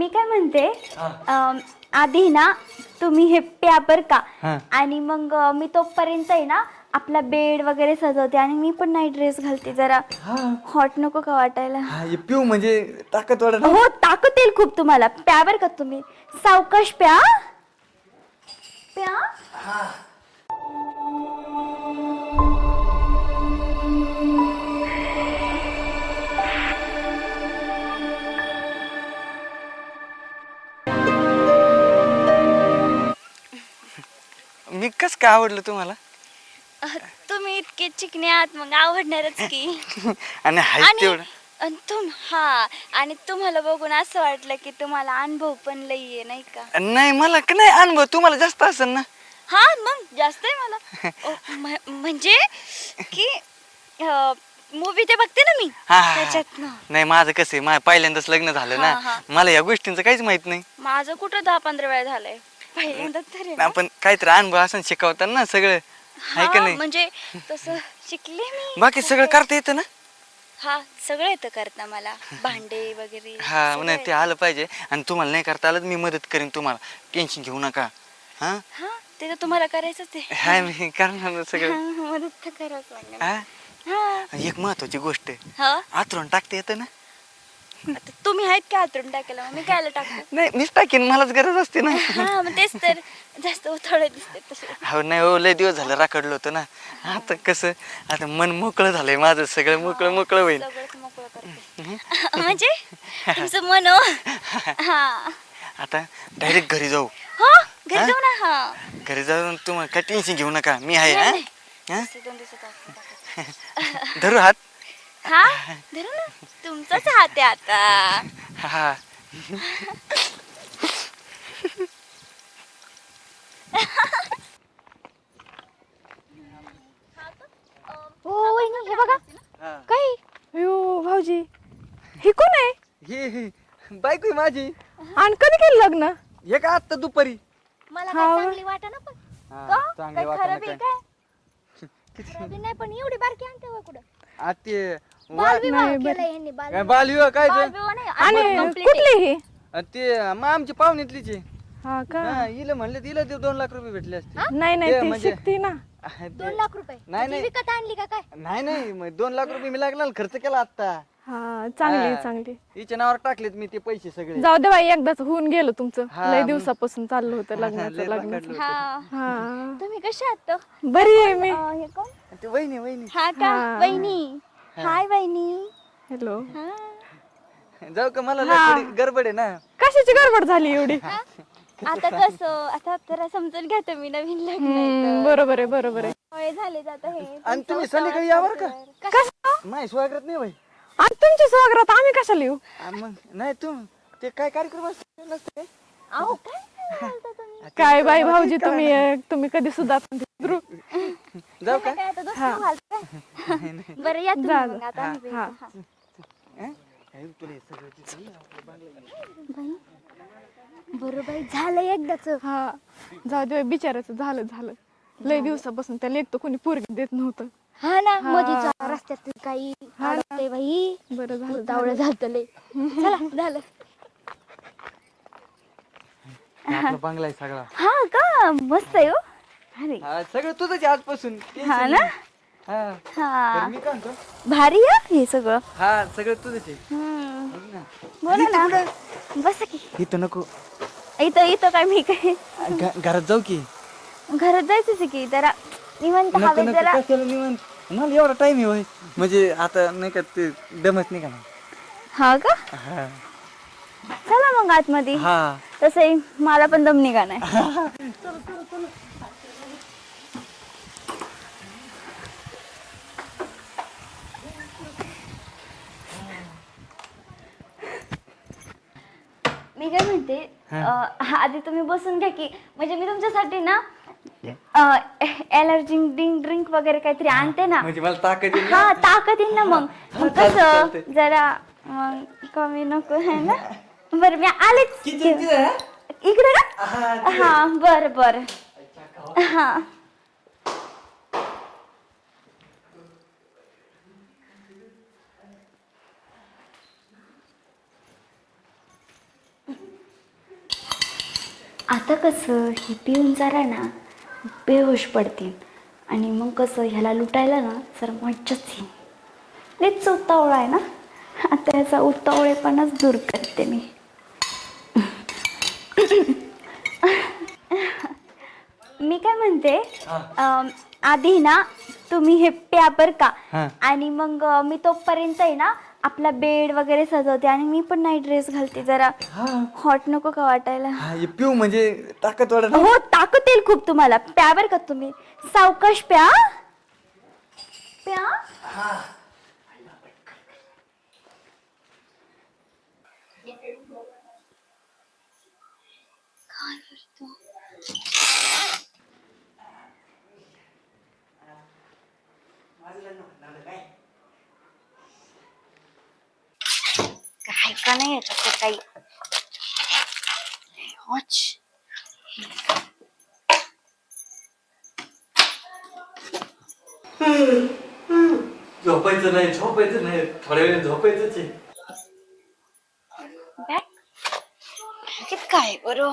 मी काय म्हणते आधी ना तुम्ही हे प्या बर का आणि मग मी तोपर्यंत आहे ना आपला बेड वगैरे सजवते आणि मी पण नाईट ड्रेस घालते जरा हॉट नको का वाटायला. पिऊ म्हणजे ताकद वाढत. हो ताकद येईल खूप तुम्हाला. प्या बर का तुम्ही सावकाश प्या प्या. मी कस काय आवडलं तुम्हाला? तुम्ही इतके चिकने आहात मग आवडणारच की. आणि हाय तेवढं. आणि तुम्हाला बघून असं वाटलं की तुम्हाला अनुभव पण लई आहे नाही का. नाही मला नाही अनुभव तुम्हाला जास्त असेल ना. हा मग जास्त आहे मला. म्हणजे की मूवी ते बघते ना मी त्याच्यात ना. नाही माझं कसं आहे माझं पहिल्यांदाच लग्न झालं ना. मला या गोष्टींचं काहीच माहित नाही. माझं कुठं 10-15 वेळा झालंय पहिल्यांदाच तरी. आपण काहीतरी अनुभव असं शिकवतात ना सगळं आहे का नाही. म्हणजे तसं शिकले मी. बाकी सगळं करता येतं ना. हा सगळं येतं करता मला. भांडे वगैरे हा नाही ते आलं पाहिजे. आणि तुम्हाला नाही करता आलं मी मदत करीन तुम्हाला. टेन्शन घेऊ नका. हा ते तर तुम्हाला करायचंच आहे. हाय मी करणार सगळं. मदत तर करावंच लागेल. एक महत्वाची गोष्ट आहे. हा आतरून टाकता येतं ना. आता तुम्ही आहेत का आतरून टाकायला मग मी कायला टाकतो. नाही मीच टाकीन मलाच गरज असते ना. हा मग तेच तर जास्त थोडे दिसते तसे. हो नाही हो लय दिवस झालं राखडलो होतं ना. आता कसं आता मन मोकळं झालंय माझं सगळं मोकळं मोकळं होईल. सगळंच मोकळं करते. म्हणजे तुमचं मन हो. हा आता डायरेक्ट घरी जाऊ. हो घरी जाऊ ना. हा घरी जाऊन तुम्हाला काय टेन्शन घेऊ नका मी आहे. हा 2 दिवसात टाकायचं. धरू हात. हा धरू ना तुमचाच हात आहे आता. हा हो वहिनी हे बघा काय. अयो भाऊजी ही कोण आहे? हे बायको आहे माझी. आणि कधी केलं लग्न? हे का आता दुपारी. मला काय चांगली वाटा ना पण का चांगली काय वाटणं खराब आहे काय. खराब नाही पण एवढी बारकी आणते होय कुठं. ते बालविवाह केलाय यांनी. बालविवाह काय ते? बालविवाह नाही आणि complete कुठली ही? ते मग आमची पाहुण्यातलीच आहे. हा का? हिला म्हणलं तिला ते 2 लाख रुपये भेटले असते. नाही नाही ते ती म्हणजे- शिकती ना. 2 लाख रुपये नाही, ती नाही. विकत आणली का काय. नाही मग 2 लाख रुपये मी लागला खर्च केला आता. हा चांगली हा. चांगली. हिच्या नावावर टाकलेत मी ते पैसे सगळे. जाऊ दे बाई एकदाच होऊन गेलं तुमचं. हा, लय मग- दिवसापासून चाललं होतं लय लग्नाचं राखडलं लग्नाचं. होतं. हा हा तुम्ही कशा आहात तो. बरी आहे मी. हे कोण. ते वहिनी हा का हा. वहिनी. हाय वहिनी. हॅलो. हा जाऊ का मला हा. लय थोडी गडबड आहे ना. कशाची गडबड झाली एवढी? आता कसं आता जरा समजून घ्या तुम्ही नवीन लग्न आहे तर. बरोबर आहे बरोबर आहे. वय झाले जात हे. आणि तुम्ही संध्याकाळी यावर का? कसं? माय स्वागत नाही भाई. आणि तुमच्या स्वागत आम्ही कशाला येऊ? मग नाही ते काय कार्यक्रम असते. अहो काय बोलता तुम्ही. काय बाई भाऊजी तुम्ही कधी सुद्धा जाऊ का? काय आता दोस्ती घालताय. बरं या तुम्ही जा, मग आता आम्ही हा. भेटू. हा. तुला हे सगळं दिसेल ना आपल्या बंगल्यात. बाई बरं बाई झालं एकदाच. हा जाऊ दे बिचाराचं झालं लय दिवसापासून त्याला एक तर कोणी पोरगी देत नव्हतं. हा ना मधीच रस्त्यात काही अडकतंय बाई. बरं झालं दावळं झालं लय. चला झालं. आपला बंगला आहे सगळा. हा का मस्त आहे हो. अरे हा सगळं तुझंच आहे आजपासून. हा ना. हा हा तर मी काय म्हणतो. भारी आहे हे सगळं. हा सगळं तुझंच आहे. हम्म. ना. बोला ना बस की. इथं नको. इथं काय मी काय घरात जाऊ की. घरात जायचंच आहे की जरा निवांत नको हवेत नको जरा. कशाला निवांत. मला एवढा टाइम आहे होय. म्हणजे आता नाही का ते दमत नाही का ना. हा का हा चला मग आतमध्ये. हा तसंही मला पण दम निघा नाही. मी काय म्हणते आधी तुम्ही बसून घ्या की म्हणजे मी तुमच्यासाठी ना एलर्जी ड्रिंक वगैरे काहीतरी आणते ना. म्हणजे मला ताकद येईल ना. हा ताकद येईल ना मग कसं चालतंय. जरा मग कमी नको आहे ना. बरं मी आलेच किती तिथं आहे? इकडे ना. हा बरं हा आता कसं हे पिऊन जरा ना बेहोश पडतील आणि मग कसं ह्याला लुटायला ना जर मज्जाच येईल. लईच उतावळा आहे ना, आता याचा उतावळेपणाच दूर करते मी. मी काय म्हणते, आधी ना तुम्ही हे प्या बर का, आणि मग मी तोपर्यंत आहे ना आपला बेड वगैरे सजवते आणि मी पण नाही ड्रेस घालते, जरा हॉट नको का वाटायला. पिऊ म्हणजे ताकद वाढत. हो ताकद येईल खूप तुम्हाला. प्या बर का तुम्ही, सावकाश प्या प्या. काय का नाही याच्यात काही. झोपायचं नाही थोड्या वेळ झोपायचंच आहे. काय बरं.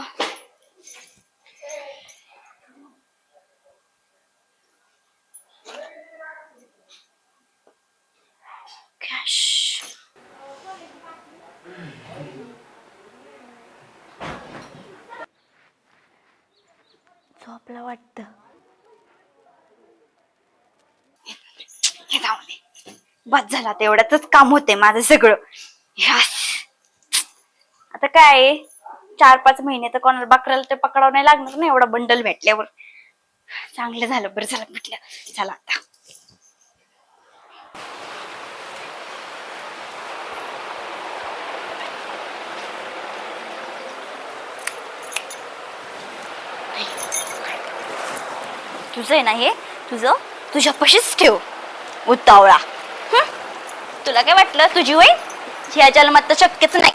झोपला वाटतं. हे जाऊ दे, बस झाला तेवढ्याच काम होते माझं सगळं. आता काय 4-5 महिने तर कोणाला बकराला ते पकडावं नाही लागणार ना एवढा बंडल भेटल्यावर. चांगलं झालं, बरं झालं भेटलं. चला आता तुझं आहे ना हे, तुझं तुझ्या पशीच ठेव उतावळा. तुला काय वाटलं तुझी होईल, ह्या जन्मात तर शक्यच नाही.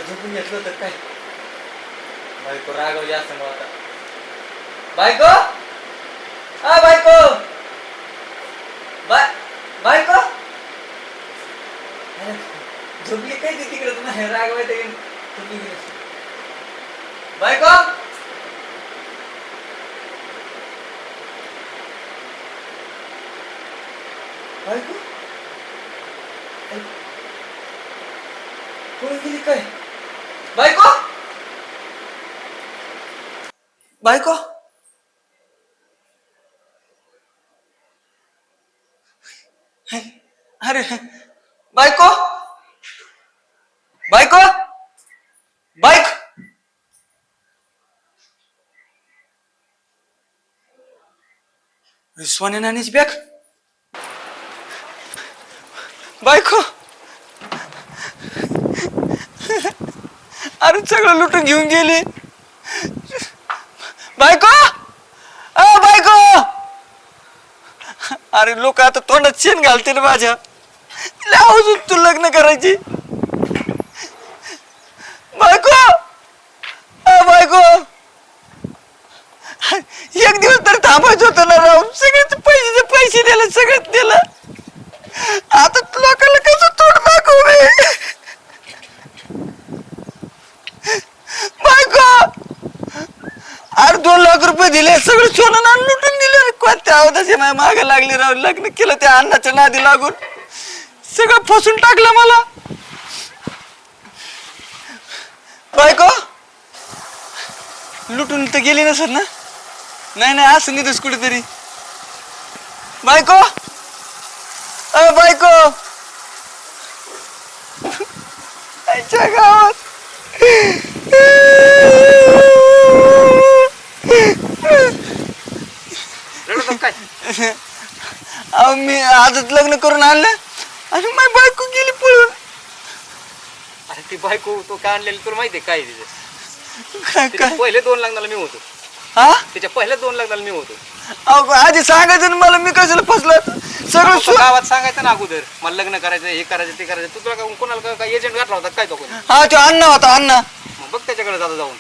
झोपून घेतलं तर काय. बायको रागवली असं मग आता. बायको बायको बायको झोपली काय ती तिकडे तुम्हाला रागवायचं झोपली गेली. बायको बायको कोण गेली काय. बायको बायको अरे बायको बायको बायक सोन्या नानीची बॅग. बायको अरे सगळं लुटून घेऊन गेले. बायको बायको अरे लोक आता तोंडात शेण घालते ना माझ्या. अजून तू लग्न करायची. बायको बायको एक दिवस तरी थांबायचं होतं ना राव. सगळे पैसे दिले, सगळं दिलं. आता लोकांना कसं तोंड दाखवू रे. बायको अरे 2 लाख रुपये दिले, सगळं सोनं नाणं लुटून दिले. कोणत्या अवधाचे माझ्या मागे लागले राव. लग्न केलं त्या अण्णाच्या नादी लागून, सगळं फसून टाकलं मला. बायको लुटून तर गेली नसत ना. नाही असं निघतोस कुठेतरी. बायको बायको आईच्या गावात अहो मी आजच लग्न करून आणलं आणि माझी बायको गेली पळून. अरे ती बायको तो काय आणलेली तुला माहितीये काय तिथे काय पहिले 2 लग्नाला मी होतो. हा त्याच्या पहिल्या 2 लग्नाला मी होतो. अहो, आधी सांगायचं ना मला, मी कशाला फसलो सगळं आपण गावात सांगायचं ना अगोदर मला लग्न करायचं, हे करायचं, ते करायचं. तू तुला कोणाला काय एजंट घातला होता काय तो कोणी? हा तो अण्णा होता अण्णा. मग बघ त्याच्याकडे जाता जाऊन.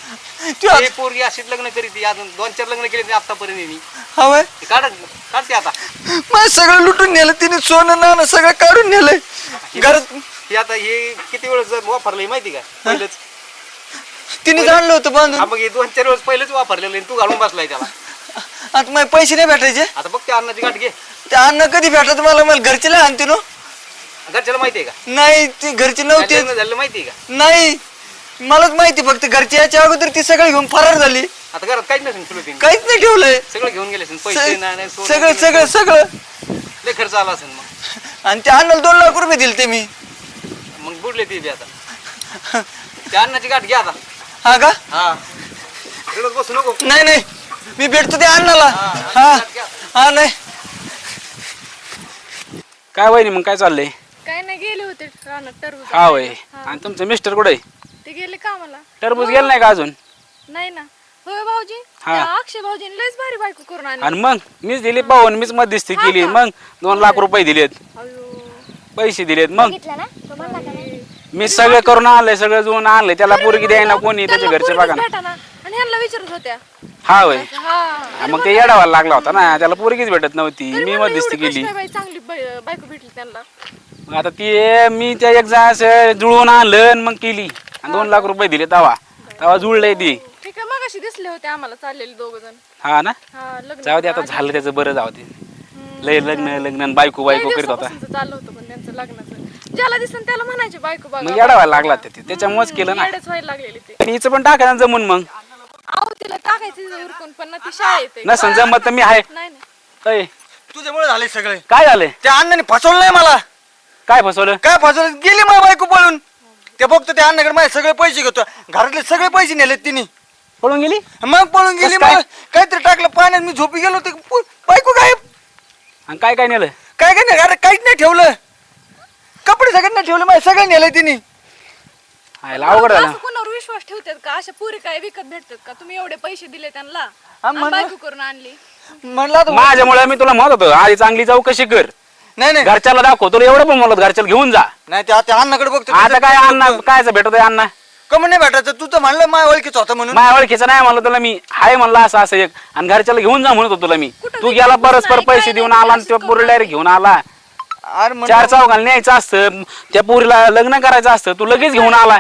त्यो- ते पोरगी अशीच लग्न करीत ती, अजून 2-4 लग्न केली ती आतापर्यंत मी. हा वय ते काढते आता. मग सगळं लुटून नेलं तिने, सोनं नाणं सगळं काढून नेलंय घरात. हे आता हे किती वेळ वापरलंय माहिती का? पहिलंच. तिने जाणलं होतं बांधून. हा, मग हे 2-4 वेळेस पहिलेच वापरलेलं आहे, तू घालून बसलाय त्याला. आता माझे पैसे नाही भेटायचे. आता बघ त्या अन्नाची गाठ घे. ते अन्न कधी भेटत मला घरचे लय आणते ना. घरच्याला माहितीये का? नाही ती घरची नव्हती. लग्न झालं माहितीये का? नाही मलाच माहिती, फक्त घरची याच्या अगोदर ती सगळं घेऊन फरार झाली. आता घरात काहीच नसेल तुला तिने. काहीच नाही ठेवलंय. सगळं घेऊन गेले असेल, पैसे नाही सोनं सगळं गेलं सगळं असेल. सगळं लय खर्च आला असेल मग. आणि त्या अन्नाला 2 लाख रुपये दिले ते मी. मग बुडले ती बी आता. त्या अन्नाची गाठ घ्या आता. हा का? हा रडत बसू नको. नाही नाही मी भेटतो त्या अन्नाला. हा गाठ घ्या. हा नाही काय वहिनी मग काय चाललंय? काय नाही, गेले होते रानात टरबूज हा होय. हा. आणि तुमचं मिस्टर कुठे ते गेले कामाला. टरबूज गेलं नाही का अजून? नाही ना. होय भाऊजी, हा. त्या अक्षय भाऊजीने लयच भारी बायको करून आणली. आणि मग मीच दिली पाहून, मीच मध्यस्थी केली, मग 2 लाख रुपये दिलेत, अयो, पैसे दिलेत. मग बघितलं ना तो म्हणला का नाही? मी सगळं करून आणलंय, सगळं जुळून आणलंय. त्याला पोरगी द्यायला कोणी, त्याच्या घरचे बघा ना. भेटा ना. आणि ह्यांना विचारत होत्या. हा होय. हा मग ते येडावायला लागला होता ना, त्याला पोरगीच भेटत नव्हती, तरी मी म्हणलं मध्यस्थी एवढी केली. कशी काय बाई चांगली बायको भेटली त्यांना. मग आता ती मी त्या एक जण असं जुळवून आणलं आणि मग केली, आणि 2 लाख रुपये दिले. तवा जुळलंय ती. ठीक आहे, मग अशी दिसले होते आम्हाला चाललेले 2 जण. हा ना. हा लग्न जाऊ दे आता, झालं त्याचं बरं. जाऊ दे. लय लग्न आणि बायको बायको करीत होता. दिवसापासूनचं चाललं होतं पण त्यांचं लग्नाचं. ज्याला दिसन त्याला म्हणायचे बायको बघा. मग येडावायला लागला त्याच्यामुळेच केलं ना. येडेच व्हायला लागलेले ते. आणि हिचं पण टाकायला जमून मग. अहो तिला टाकायचं उरकून, पण ना ती शाळेत आहे. नसन जमत तर मी आहे. नाही नाही. अय, तुझ्यामुळे झाले सगळे. काय झालंय? त्या अण्णाने फसवलं नाही मला. काय फसवलं? काय फसवलं? गेली माझी बायको पळून. ते बघतो त्या अण्णाकडे माझे सगळे पैसे घेतो, घरातले सगळे पैसे नेलेत तिने. पळून गेली? मग पळून गेली. कसं काय? मग काहीतरी टाकलं पाण्यात, मी झोपी गेलो ते बायको गायब. आणि काय काय नेलं? काय काय नाही, अरे काहीच नाही ठेवलं. कपडे सगळ्यात नाही ठेवले, माझे सगळे नेले तिने. आयला अवघड झालं. असं कोणावर विश्वास ठेवतात का? अशा पुरी काय विकत भेटतात का? तुम्ही एवढे पैसे दिले त्यांना हा, आणि म्हणलं. बायको करून आणली. म्हणलं आता माझ्यामुळे मी तुला म्हणत होतो आधी चांगली चौकशी कर, नाही नाही घरच्याला दाखव. तुला एवढं पण म्हणत घरच्याला घेऊन जा. नाही त्या अण्णाकडे बघतो. आता काय अण्णा कायच भेटतोय अण्णा? कमी नाही भेटायचं. तू तर म्हणलं माझ्या ओळखीचं होतं म्हणून. माझ्या ओळखीचं नाही म्हणलं तुला मी, हाय म्हणलं असं असं एक, आणि घरच्याला घेऊन जा म्हणत होतो तुला मी. तू गेला परस्पर पैसे देऊन आला आणि त्या पोरीला डायरेक्ट घेऊन आला. अरे म्हणलं 4 चौघाला न्यायचं असतं, त्या पोरीला लग्न करायचं असतं, तू लगेच घेऊन आला.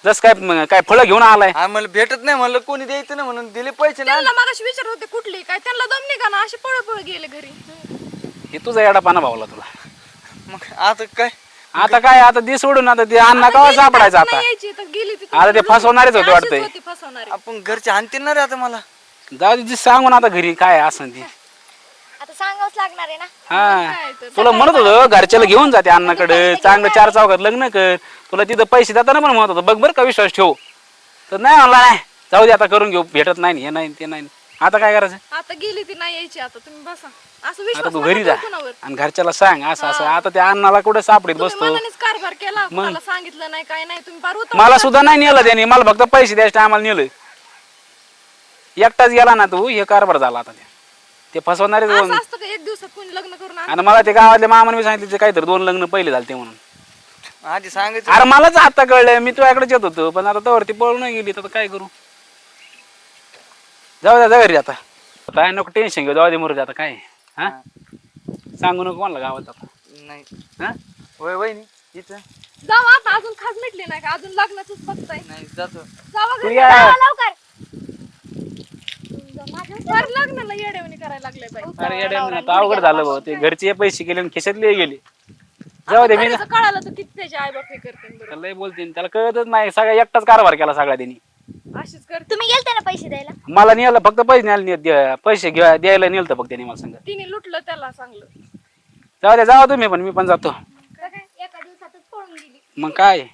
जस काय फळं घेऊन आलाय. हा, मला भेटत नाही म्हणलं, कोणी द्यायचं नाही म्हणून दिले पैसे ना. त्यांना मागाशी विचारत होते कुठली काय, त्यांना दम निघा ना, असे पळ गेले घरी. हे तुझा येडापाना भावला तुला. मग आता काय? आता काय, आता दे सोडून. आता ते अण्णा कवा सापडायचं आता? नाही यायची तर गेली ती. आता ते फसवणारेच होते वाटतंय. अशीच होती फसवणारी. आपण घरचे आणतील ना रे आता मला. जाऊ दे, सांगून आता घरी काय असं ती. आता सांगावंच लागणार आहे ना. हा काय तर. तुला म्हणत होतो घरच्याला घेऊन जाते अण्णाकडे, चांगलं 4 चौघात लग्न कर. तुला तिथं पैसे देताना पण म्हणत होतो बघ बरं का विश्वास ठेव. तर नाही म्हणला, नाही जाऊ दे आता करून घेऊ, भेटत नाही हे नाही ते नाही. आता काय करायचं? आता गेली ती नाही यायची. आता तुम्ही बसा. असं आता विश्वास तू नका घरी जा ठेवू कुणावर. आणि घरच्याला सांग असं असं. आता त्या अण्णाला कुठे सापडीत तुम्ही बसतो. मनानेच कारभार केला, कुणाला सांगितलं नाही काय नाही. तुम्ही फार उतावळा मला सुद्धा नाही नेलं त्याने, मला फक्त पैसे द्यायच्या टायमाला नेलं. एकटाच गेला ना तू, हे कारभार झाला आता. ते फसवणारे असं असतं का एक दिवसात कोणी लग्न करून आणि मला ते गावातल्या मामाने मी सांगितलं ते काहीतरी 2 लग्न पहिले झाले ते म्हणून. आधी सांगायचं. अरे मलाच आता कळलं, मी तुझ्याकडेच येत होतो, पण आता तोवरती पळून गेली तर काय करू? जाऊ द्या, जा घरी आता. काय नको टेन्शन घेऊ, जाऊ दे मुरुदे आता. काय हा सांगू नको मला गावात आता. नाही हा वय वहिनी इथं जावा आता. अजून खास मिटली नाही का? अजून लग्नाच बघताय. नाही जातो. जावा तू घरी. या. चला लवकर. फार लग्नाला येडेवणी करायला लागले बाई. अरे येड्या, आता अवघड झालं भाऊ. ते घरचे पैसे गेले आणि खिशातले गेले. जाऊ दे, मी आता घरीचं कळालं तर किती त्याचे आई बाप हे करते बरं. त्याला बोलते, त्याला कळतच नाही. सगळा एकटाच कारभार केला सगळा त्यांनी. अशीच करते. तुम्ही गेलते ना पैसे द्यायला. मला नेलं फक्त पैसे न्यायला, पैसे द्यायला नेलं फक्त त्यांनी मला सांगा. तिने लुटलं त्याला चांगलं. जाऊ द्या, जाऊ तुम्ही पण, मी पण जातो. एका दिवसातच पळून गेली. मग काय